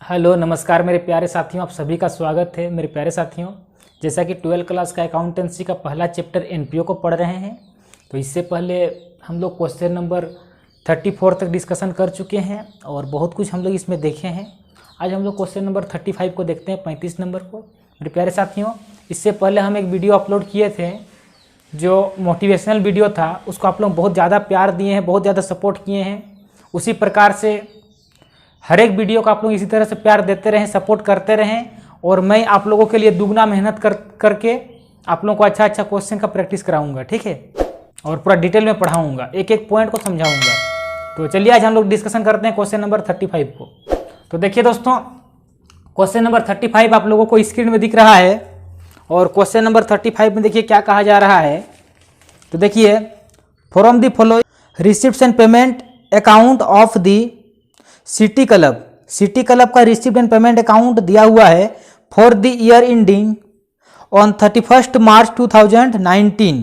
Hello नमस्कार मेरे प्यारे साथियों, आप सभी का स्वागत है। मेरे प्यारे साथियों, जैसा कि 12वीं क्लास का अकाउंटेंसी का पहला चैप्टर एनपीओ को पढ़ रहे हैं, तो इससे पहले हम लोग क्वेश्चन नंबर 34 तक डिस्कशन कर चुके हैं और बहुत कुछ हम लोग इसमें देखे हैं। आज हम लोग क्वेश्चन नंबर 35 को देखते हैं, 35 नंबर को। मेरे प्यारे साथियों, इससे पहले हम एक वीडियो अपलोड किए थे जो मोटिवेशनल वीडियो था, उसको आप लोग बहुत ज़्यादा प्यार दिए हैं, बहुत ज़्यादा सपोर्ट किए हैं। उसी प्रकार से हर एक वीडियो को आप लोग इसी तरह से प्यार देते रहें, सपोर्ट करते रहें और मैं आप लोगों के लिए दुगना मेहनत करके आप लोगों को अच्छा क्वेश्चन का प्रैक्टिस कराऊंगा, ठीक है, और पूरा डिटेल में पढ़ाऊंगा, एक एक पॉइंट को समझाऊंगा। तो चलिए आज हम लोग डिस्कशन करते हैं क्वेश्चन नंबर 35 को। तो देखिए दोस्तों, क्वेश्चन नंबर 35 आप लोगों को स्क्रीन में दिख रहा है और क्वेश्चन नंबर 35 में देखिए क्या कहा जा रहा है। तो देखिए, from the following receipts and payment account of the city club का रिसिप्ट एंड पेमेंट अकाउंट दिया हुआ है for the year ending on 31 March 2019।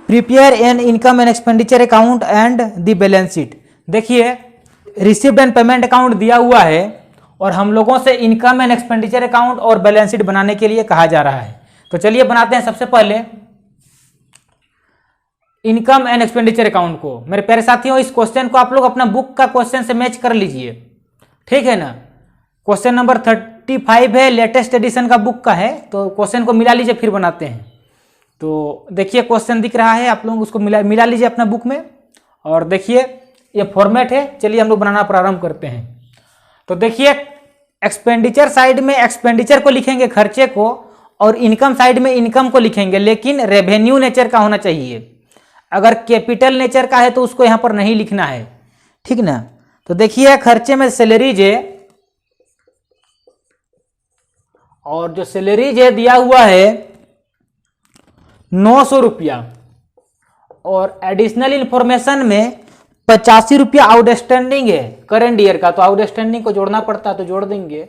Prepare an income and expenditure account and the balance sheet. देखिए, receipt and payment account दिया हुआ है और हम लोगों से इनकम एंड एक्सपेंडिचर अकाउंट और बैलेंस शीट बनाने के लिए कहा जा रहा है। तो चलिए बनाते हैं सबसे पहले इनकम एंड एक्सपेंडिचर अकाउंट को। मेरे प्यारे साथियों, इस क्वेश्चन को आप लोग अपना बुक का क्वेश्चन से मैच कर लीजिए, ठीक है ना। क्वेश्चन नंबर 35 है, लेटेस्ट एडिशन का बुक का है, तो क्वेश्चन को मिला लीजिए फिर बनाते हैं। तो देखिए क्वेश्चन दिख रहा है, आप लोग उसको मिला लीजिए अपना बुक में और देखिए ये फॉर्मेट है। चलिए हम लोग बनाना प्रारंभ करते हैं। तो देखिए, एक्सपेंडिचर साइड में एक्सपेंडिचर को लिखेंगे, खर्चे को, और इनकम साइड में इनकम को लिखेंगे, लेकिन रेवेन्यू नेचर का होना चाहिए। अगर कैपिटल नेचर का है तो उसको यहां पर नहीं लिखना है, ठीक ना। तो देखिए, खर्चे में सैलरीज है और जो सैलरीज है दिया हुआ है 900 रुपया और एडिशनल इंफॉर्मेशन में 85 रुपया आउटस्टैंडिंग है करंट ईयर का, तो आउटस्टैंडिंग को जोड़ना पड़ता है, तो जोड़ देंगे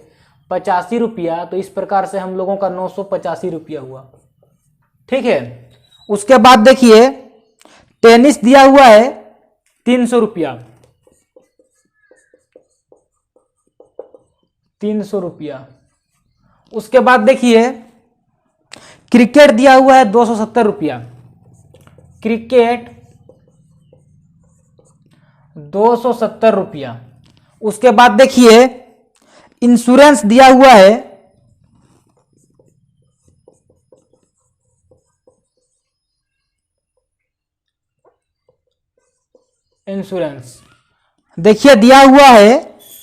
85 रुपया। तो इस प्रकार से हम लोगों का 985 रुपया हुआ, ठीक है। उसके बाद देखिए, टेनिस दिया हुआ है 300 रुपया, 300 रुपया। उसके बाद देखिए, क्रिकेट दिया हुआ है 270 रुपया, क्रिकेट 270 रुपया। उसके बाद देखिए, इंश्योरेंस दिया हुआ है इंश्योरेंस, देखिए दिया हुआ है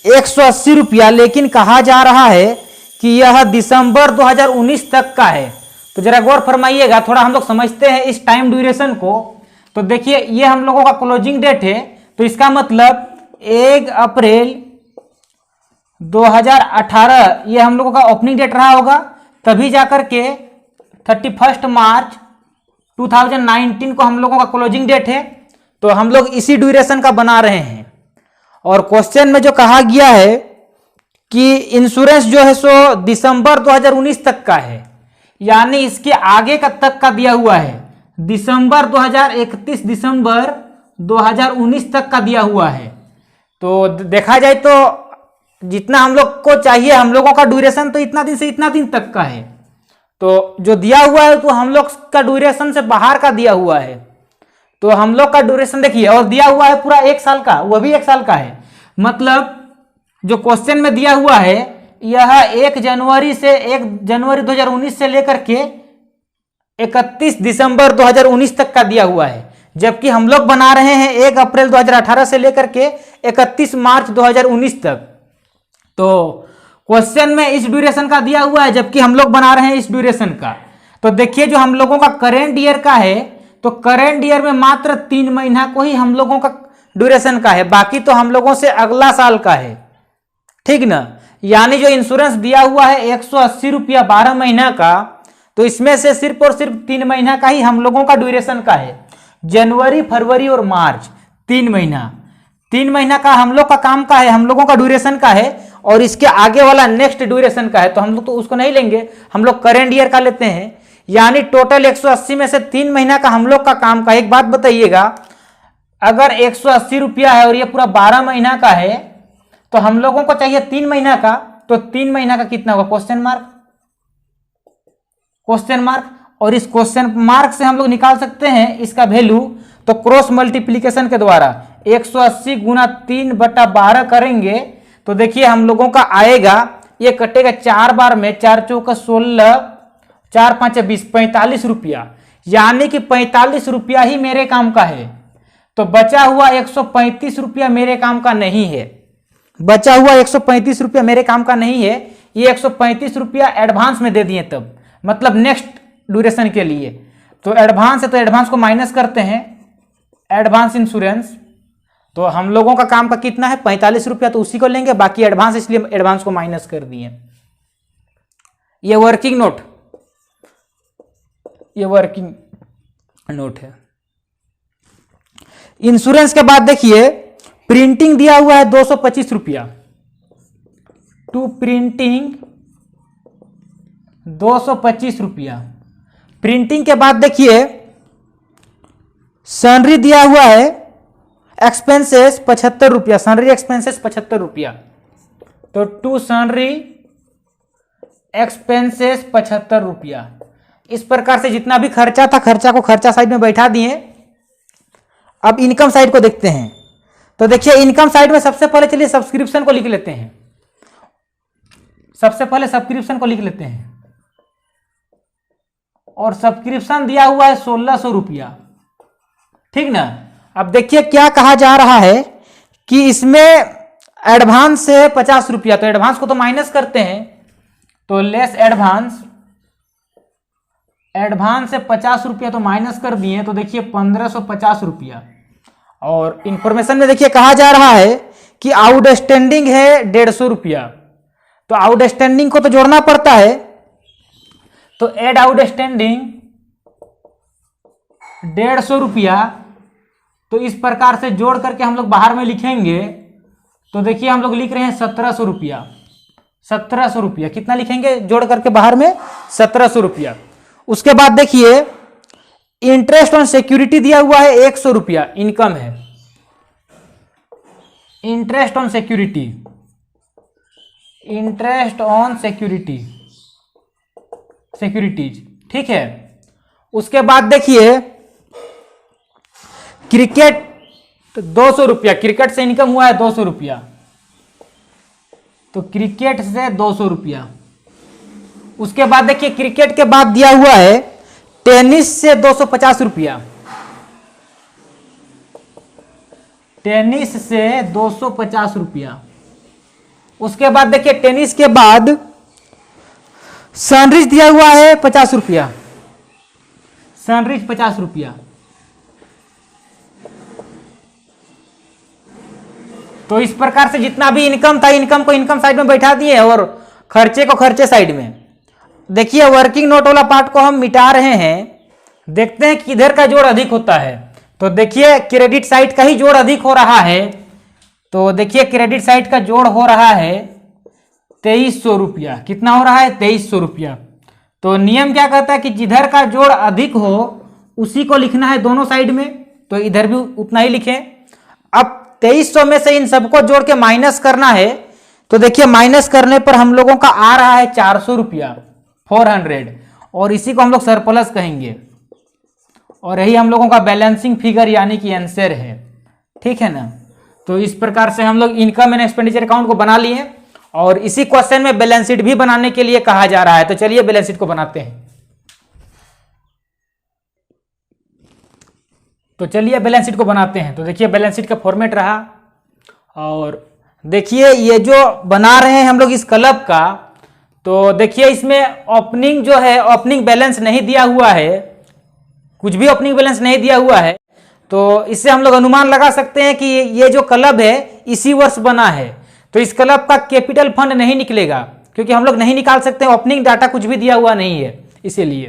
180 रुपया, लेकिन कहा जा रहा है कि यह दिसंबर 2019 तक का है। तो जरा गौर फरमाइएगा, थोड़ा हम लोग समझते हैं इस टाइम ड्यूरेशन को। तो देखिए, ये हम लोगों का क्लोजिंग डेट है, तो इसका मतलब 1 अप्रैल 2018 ये हम लोगों का ओपनिंग डेट रहा होगा, तभी जाकर के 31 मार्च 2019 को हम लोगों का क्लोजिंग डेट है। तो हम लोग इसी ड्यूरेशन का बना रहे हैं और क्वेश्चन में जो कहा गया है कि इंश्योरेंस जो है सो दिसंबर 2019 तक का है, यानी इसके आगे का तक का दिया हुआ है, दिसंबर 2031 दिसंबर 2019 तक का दिया हुआ है। तो देखा जाए तो जितना हम लोग को चाहिए, हम लोगों का ड्यूरेशन तो इतना दिन से इतना दिन तक का है, तो जो दिया हुआ है तो हम लोग का ड्यूरेशन से बाहर का दिया हुआ है। तो हम लोग का ड्यूरेशन देखिए, और दिया हुआ है पूरा 1 साल का, वह भी 1 साल का है। मतलब जो क्वेश्चन में दिया हुआ है यह 1 जनवरी 2019 से लेकर के 31 दिसंबर 2019 तक का दिया हुआ है, जबकि हम लोग बना रहे हैं 1 अप्रैल 2018 से लेकर के 31 मार्च 2019 तक। तो क्वेश्चन में इस ड्यूरेशन का दिया हुआ है, जबकि हम लोग बना रहे हैं इस ड्यूरेशन का। तो देखिए, जो हम लोगों का करेंट ईयर का है, तो करेंट ईयर में मात्र 3 महीना को ही हम लोगों का ड्यूरेशन का है, बाकी तो हम लोगों से अगला साल का है, ठीक ना। यानी जो इंश्योरेंस दिया हुआ है 180 रुपया 12 महीना का, तो इसमें से सिर्फ और सिर्फ 3 महीना का ही हम लोगों का ड्यूरेशन का है, जनवरी फरवरी और मार्च, 3 महीना का हम लोग का काम का है, हम लोगों का ड्यूरेशन का है, और इसके आगे वाला नेक्स्ट ड्यूरेशन का है, तो हम लोग तो उसको नहीं लेंगे, हम लोग करेंट ईयर का लेते हैं। यानी टोटल 180 में से 3 महीना का हम लोग का काम का। एक बात बताइएगा, अगर 180 रुपया है और ये पूरा 12 महीना का है, तो हम लोगों को चाहिए 3 महीना का, तो 3 महीना का कितना होगा, क्वेश्चन मार्क। और इस क्वेश्चन मार्क से हम लोग निकाल सकते हैं इसका वैल्यू, तो क्रॉस मल्टीप्लीकेशन के द्वारा 180 गुना 3/12 करेंगे तो देखिए हम लोगों का आएगा, ये कटेगा 4 बार में, 4 चौका 16, 4 5 20, 45 रुपया, यानी कि 45 रुपया ही मेरे काम का है। तो बचा हुआ 135 रुपया मेरे काम का नहीं है, बचा हुआ 135 रुपया मेरे काम का नहीं है। ये 135 रुपया एडवांस में दे दिए, तब मतलब नेक्स्ट ड्यूरेशन के लिए। तो एडवांस है तो एडवांस को माइनस करते हैं, एडवांस इंश्योरेंस। तो हम लोगों का काम का कितना है 45 रुपया, तो उसी को लेंगे, बाकी एडवांस, इसलिए एडवांस को माइनस कर दिए। ये वर्किंग नोट है। इंश्योरेंस के बाद देखिए प्रिंटिंग दिया हुआ है 225 रुपया, टू प्रिंटिंग 225 रुपया। प्रिंटिंग के बाद देखिए सैलरी दिया हुआ है, एक्सपेंसेस 75 रुपया, सैलरी एक्सपेंसेस 75 रुपया, तो टू सैलरी एक्सपेंसेस 75 रुपया। इस प्रकार से जितना भी खर्चा था, खर्चा को खर्चा साइड में बैठा दिए। अब इनकम साइड को देखते हैं, तो देखिए इनकम साइड में सबसे पहले चलिए सब्सक्रिप्शन को लिख लेते हैं, सबसे पहले सब्सक्रिप्शन को लिख लेते हैं। और सब्सक्रिप्शन दिया हुआ है 1600 रुपया, ठीक ना। अब देखिए क्या कहा जा रहा है कि इसमें एडवांस है 50 रुपया, तो एडवांस को तो माइनस करते हैं, तो लेस एडवांस, एडवांस से 50 रुपया तो माइनस कर दिए, तो देखिए 1550 रुपया। और इंफॉर्मेशन में देखिए कहा जा रहा है कि आउटस्टैंडिंग है 150 रुपया, तो आउटस्टैंडिंग को तो जोड़ना पड़ता है, तो एड आउटस्टैंडिंग 150 रुपया। तो इस प्रकार से जोड़ करके हम लोग बाहर में लिखेंगे, तो देखिए हम लोग लिख रहे हैं 1700 रुपया, 1700 रुपया कितना लिखेंगे जोड़ करके बाहर में, 1700 रुपया। उसके बाद देखिए इंटरेस्ट ऑन सिक्योरिटी दिया हुआ है 100 रुपया, इनकम है, interest on security, interest on securities, ठीक है। उसके बाद देखिए क्रिकेट 200 रुपया, क्रिकेट से इनकम हुआ है 200 रुपया, तो क्रिकेट से 200 रुपया। उसके बाद देखिए क्रिकेट के बाद दिया हुआ है टेनिस से 250 रुपया, टेनिस से 250 रुपया। उसके बाद देखिए टेनिस के बाद सनरिच दिया हुआ है 50 रुपया, सनरिच 50 रुपया। तो इस प्रकार से जितना भी इनकम था, इनकम को इनकम साइड में बैठा दिए और खर्चे को खर्चे साइड में। देखिए वर्किंग नोट वाला पार्ट को हम मिटा रहे हैं, देखते हैं किधर का जोड़ अधिक होता है। तो देखिए क्रेडिट साइड का ही जोड़ अधिक हो रहा है, तो देखिए क्रेडिट साइड का जोड़ हो रहा है 2300 रुपया, कितना हो रहा है 2300 रुपया। तो नियम क्या कहता है कि जिधर का जोड़ अधिक हो उसी को लिखना है दोनों साइड में, तो इधर भी उतना ही लिखें। अब 2300 में से इन सबको जोड़ के माइनस करना है, तो देखिए माइनस करने पर हम लोगों का आ रहा है 400 रुपया, 400, और इसी को हम लोग सरप्लस कहेंगे, और यही हम लोगों का बैलेंसिंग फिगर यानी कि आंसर है, ठीक है ना। तो इस प्रकार से हम लोग इनकम एंड एक्सपेंडिचर अकाउंट को बना लिए, और इसी क्वेश्चन में बैलेंस शीट भी बनाने के लिए कहा जा रहा है। तो चलिए बैलेंस शीट को बनाते हैं। तो चलिए बैलेंस शीट को बनाते हैं। तो देखिए बैलेंस शीट का फॉर्मेट रहा, और देखिए ये जो बना रहे हैं हम लोग इस क्लब का, तो देखिए इसमें ओपनिंग जो है, ओपनिंग बैलेंस नहीं दिया हुआ है, कुछ भी ओपनिंग बैलेंस नहीं दिया हुआ है। तो इससे हम लोग अनुमान लगा सकते हैं कि ये जो क्लब है इसी वर्ष बना है, तो इस क्लब का कैपिटल फंड नहीं निकलेगा, क्योंकि हम लोग नहीं निकाल सकते, ओपनिंग डाटा कुछ भी दिया हुआ नहीं है इसीलिए।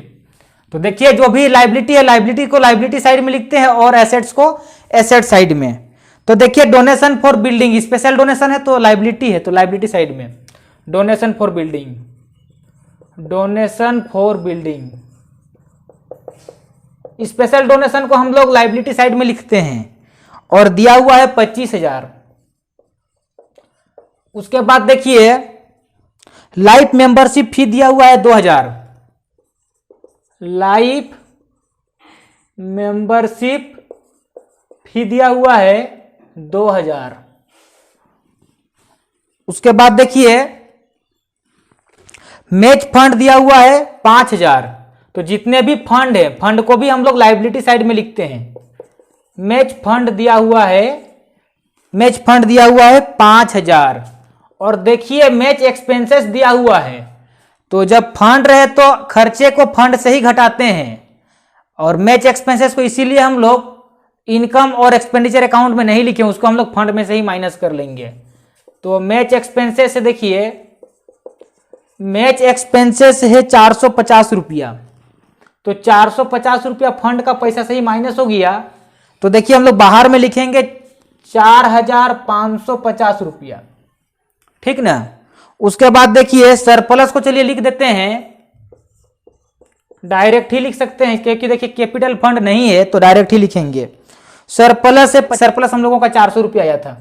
तो देखिए जो भी लाइबिलिटी है, लाइबिलिटी को लाइबिलिटी साइड में लिखते हैं और एसेट्स को एसेट साइड में। तो देखिए donation for building, special donation है तो लाइबिलिटी है, तो लाइबिलिटी साइड में donation for building, donation for building, special donation को हम लोग लाइबिलिटी साइड में लिखते हैं, और दिया हुआ है 25,000, उसके बाद देखिए लाइफ मेंबरशिप फी दिया हुआ है 2000, लाइफ मेंबरशिप फी दिया हुआ है 2000। उसके बाद देखिए मैच फंड दिया हुआ है 5000। तो जितने भी फंड है, फंड को भी हम लोग लायबिलिटी साइड में लिखते हैं। मैच फंड दिया हुआ है, मैच फंड दिया हुआ है 5000। और देखिए मैच एक्सपेंसेस दिया हुआ है। तो जब फंड रहे तो खर्चे को फंड से ही घटाते हैं, और मैच एक्सपेंसेस को इसीलिए हम लोग इनकम और एक्सपेंडिचर अकाउंट में नहीं लिखे, उसको हम लोग फंड में से ही माइनस कर लेंगे। तो मैच एक्सपेंसेस से देखिए मैच एक्सपेंसेस है 450 रुपया। तो 450 रुपया फंड का पैसा से ही माइनस हो गया। तो देखिए हम लोग बाहर में लिखेंगे 4550 रुपया, ठीक ना। उसके बाद देखिए सरप्लस को चलिए लिख देते हैं, डायरेक्ट ही लिख सकते हैं क्योंकि देखिए कैपिटल फंड नहीं है तो डायरेक्ट ही लिखेंगे। सरप्लस है, सरप्लस हम लोगों का 400 रुपया आया था।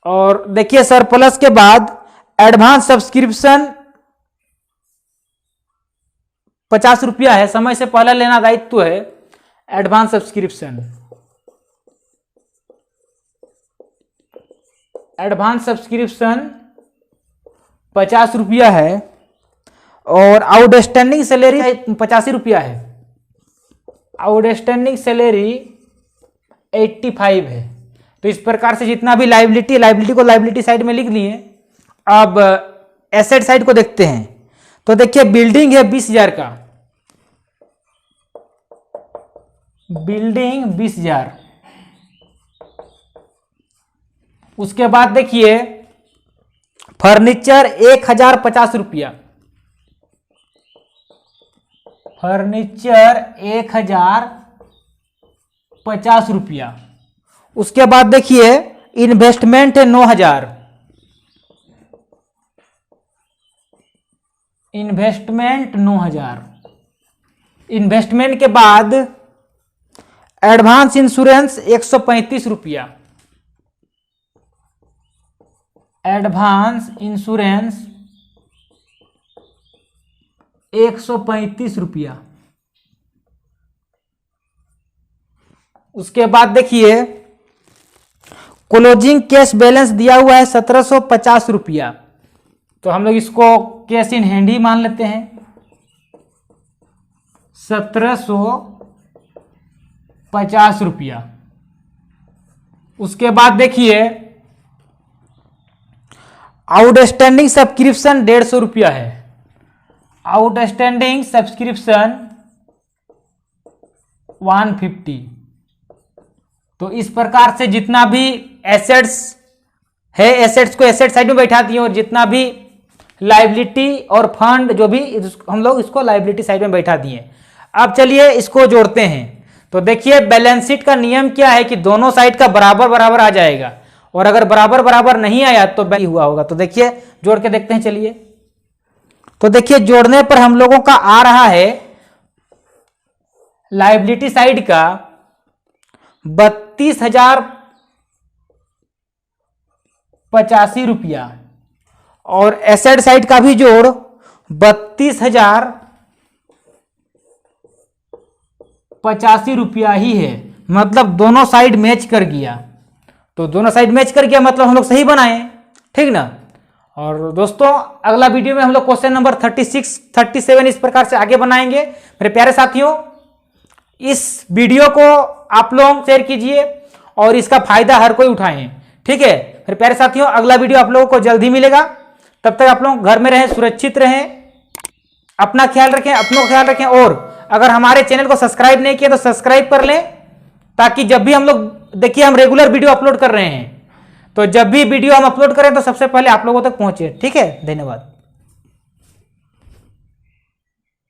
और देखिए सरप्लस के बाद एडवांस सब्सक्रिप्शन 50 रुपया है, समय से पहले लेना दायित्व है। एडवांस सब्सक्रिप्शन, एडवांस सब्सक्रिप्शन 50 रुपया है। और आउटस्टैंडिंग सैलरी 85 रुपया है। आउटस्टैंडिंग सैलरी 85 है। तो इस प्रकार से जितना भी लायबिलिटी, लायबिलिटी को लायबिलिटी साइड में लिख लिए। अब एसेट साइड को देखते हैं। तो देखिए बिल्डिंग है 20,000 का, बिल्डिंग 20,000। उसके बाद देखिए फर्नीचर 1050 रुपया, फर्नीचर 1050 रुपया। उसके बाद देखिए इन्वेस्टमेंट है 9000, इन्वेस्टमेंट 9000। इन्वेस्टमेंट के बाद एडवांस इंश्योरेंस 135 रुपया, एडवांस इंश्योरेंस 135 रुपया। उसके बाद देखिए क्लोजिंग कैश बैलेंस दिया हुआ है 1750 रुपया। तो हम लोग इसको कैश इन हैंड ही मान लेते हैं, 1750 रुपया। उसके बाद देखिए आउटस्टैंडिंग सब्सक्रिप्शन 150 रुपया है, आउटस्टैंडिंग सब्सक्रिप्शन 150। तो इस प्रकार से जितना भी एसेट्स है, एसेट्स को एसेट साइड में बैठा दिए, और जितना भी लायबिलिटी और फंड जो भी हम लोग इसको लायबिलिटी साइड में बैठा दिए। अब चलिए इसको जोड़ते हैं। तो देखिए बैलेंस शीट का नियम क्या है कि दोनों साइड का बराबर बराबर आ जाएगा, और अगर बराबर बराबर नहीं आया तो बैलेंस हुआ होगा। तो देखिए जोड़ के देखते हैं, चलिए। तो देखिए जोड़ने पर हम लोगों का आ रहा है लायबिलिटी साइड का 32,085 रुपया, और एसेट साइड का भी जोड़ 32,085 रुपया ही है। मतलब दोनों साइड मैच कर गया। तो दोनों साइड मैच कर गया मतलब हम लोग सही बनाए, ठीक ना। और दोस्तों अगला वीडियो में हम लोग क्वेश्चन नंबर 36, 37 इस प्रकार से आगे बनाएंगे। मेरे प्यारे साथियों, इस वीडियो को आप लोग शेयर कीजिए और इसका फायदा हर कोई उठाएं, ठीक है। मेरे प्यारे साथियों अगला वीडियो आप लोगों को जल्द ही मिलेगा। तब तक आप लोग घर में रहें, सुरक्षित रहें, अपना ख्याल रखें, अपनों का ख्याल रखें। और अगर हमारे चैनल को सब्सक्राइब नहीं किया तो सब्सक्राइब कर लें, ताकि जब भी हम लोग, देखिए हम रेगुलर वीडियो अपलोड कर रहे हैं, तो जब भी वीडियो हम अपलोड करें तो सबसे पहले आप लोगों तक पहुंचे, ठीक है। धन्यवाद।